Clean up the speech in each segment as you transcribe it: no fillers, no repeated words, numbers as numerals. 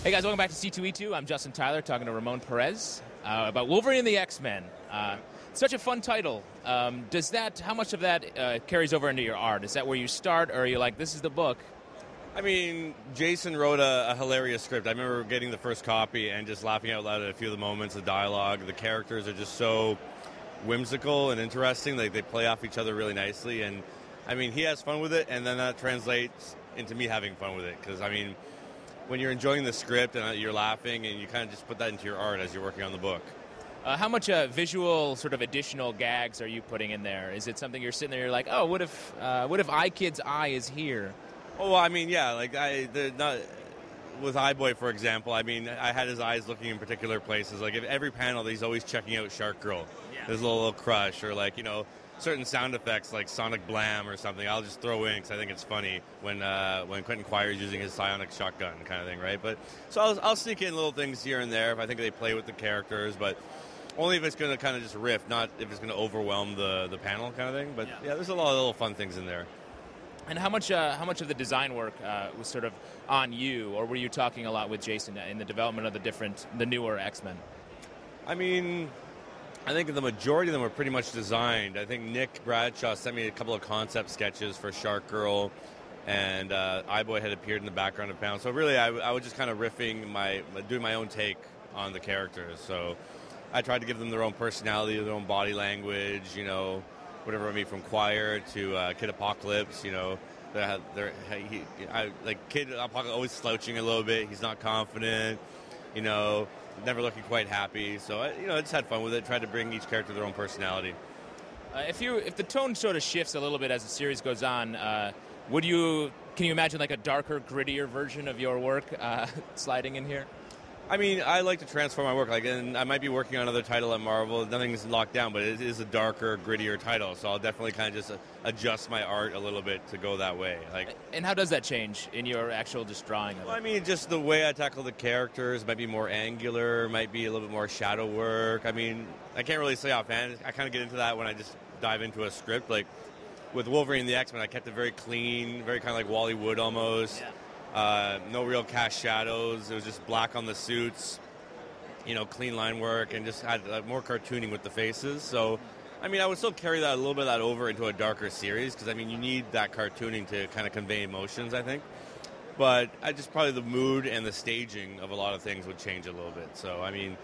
Hey guys, welcome back to C2E2. I'm Justin Tyler talking to Ramon Perez about Wolverine and the X-Men. Such a fun title. How much of that carries over into your art? Is that where you start, or are you like, this is the book? I mean, Jason wrote a hilarious script. I remember getting the first copy and just laughing out loud at a few of the moments, the dialogue. The characters are just so whimsical and interesting. They play off each other really nicely. And, I mean, he has fun with it, and then that translates into me having fun with it. Because, I mean, when you're enjoying the script and you're laughing, and you kind of just put that into your art as you're working on the book. How much visual sort of additional gags are you putting in there? Is it something you're sitting there, you're like, oh, what if iKid's eye is here? Oh, well, I mean, yeah, like with iBoy, for example. I mean, I had his eyes looking in particular places. Like, every panel, he's always checking out Shark Girl. Yeah. His little crush, or like, you know, certain sound effects like Sonic Blam or something. I'll just throw in because I think it's funny when Quentin Quire is using his psionic shotgun kind of thing, right? But so I'll sneak in little things here and there if I think they play with the characters, but only if it's going to kind of just riff, not if it's going to overwhelm the panel kind of thing. But yeah, there's a lot of little fun things in there. And how much of the design work was sort of on you, or were you talking a lot with Jason in the development of the newer X-Men? I mean, I think the majority of them were pretty much designed. I think Nick Bradshaw sent me a couple of concept sketches for Shark Girl, and iBoy had appeared in the background of panel. So really, I was just kind of riffing, doing my own take on the characters. So I tried to give them their own personality, their own body language, you know, whatever I mean, from Quire to Kid Apocalypse, you know. Kid Apocalypse always slouching a little bit. He's not confident, you know, never looking quite happy. So, I just had fun with it, tried to bring each character their own personality. If the tone sort of shifts a little bit as the series goes on, can you imagine like a darker, grittier version of your work sliding in here? I mean, I like to transform my work. And I might be working on another title at Marvel. Nothing's locked down, but it is a darker, grittier title. So I'll definitely kind of just adjust my art a little bit to go that way. And how does that change in your actual just drawing of it? Well, I mean, just the way I tackle the characters might be more angular, might be a little bit more shadow work. I mean, I can't really say offhand. I kind of get into that when I just dive into a script. Like with Wolverine and the X-Men, I kept it very clean, very kind of like Wally Wood almost. Yeah. No real cast shadows. It was just black on the suits, clean line work, and just had more cartooning with the faces. So, I mean, I would still carry that a little bit of that over into a darker series because, I mean, you need that cartooning to kind of convey emotions, I think. But probably the mood and the staging of a lot of things would change a little bit. So, I mean,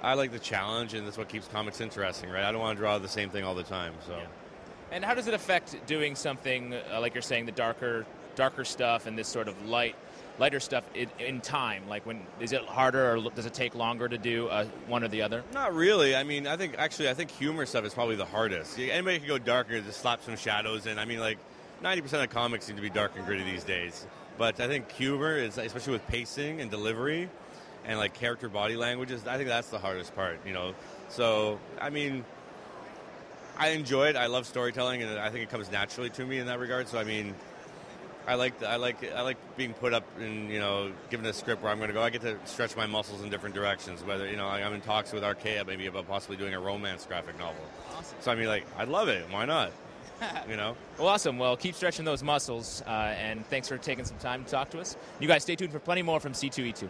I like the challenge, and that's what keeps comics interesting, right? I don't want to draw the same thing all the time. So. Yeah. And how does it affect doing something, like you're saying, the darker stuff and this sort of lighter stuff in time? Like, is it harder, or does it take longer to do one or the other? Not really. I mean, I think humor stuff is probably the hardest. Anybody can go darker, just slap some shadows in. I mean, like 90% of comics seem to be dark and gritty these days. But I think humor is, especially with pacing and delivery and like character body languages, I think that's the hardest part, So, I mean, I enjoy it. I love storytelling, and I think it comes naturally to me in that regard. So, I mean, I like being put up in, given a script where I'm going to go. I get to stretch my muscles in different directions. Whether, I'm in talks with Archaea maybe about possibly doing a romance graphic novel. Awesome. So I mean, I'd love it. Why not? Well, awesome. Well, keep stretching those muscles, and thanks for taking some time to talk to us. You guys stay tuned for plenty more from C2E2.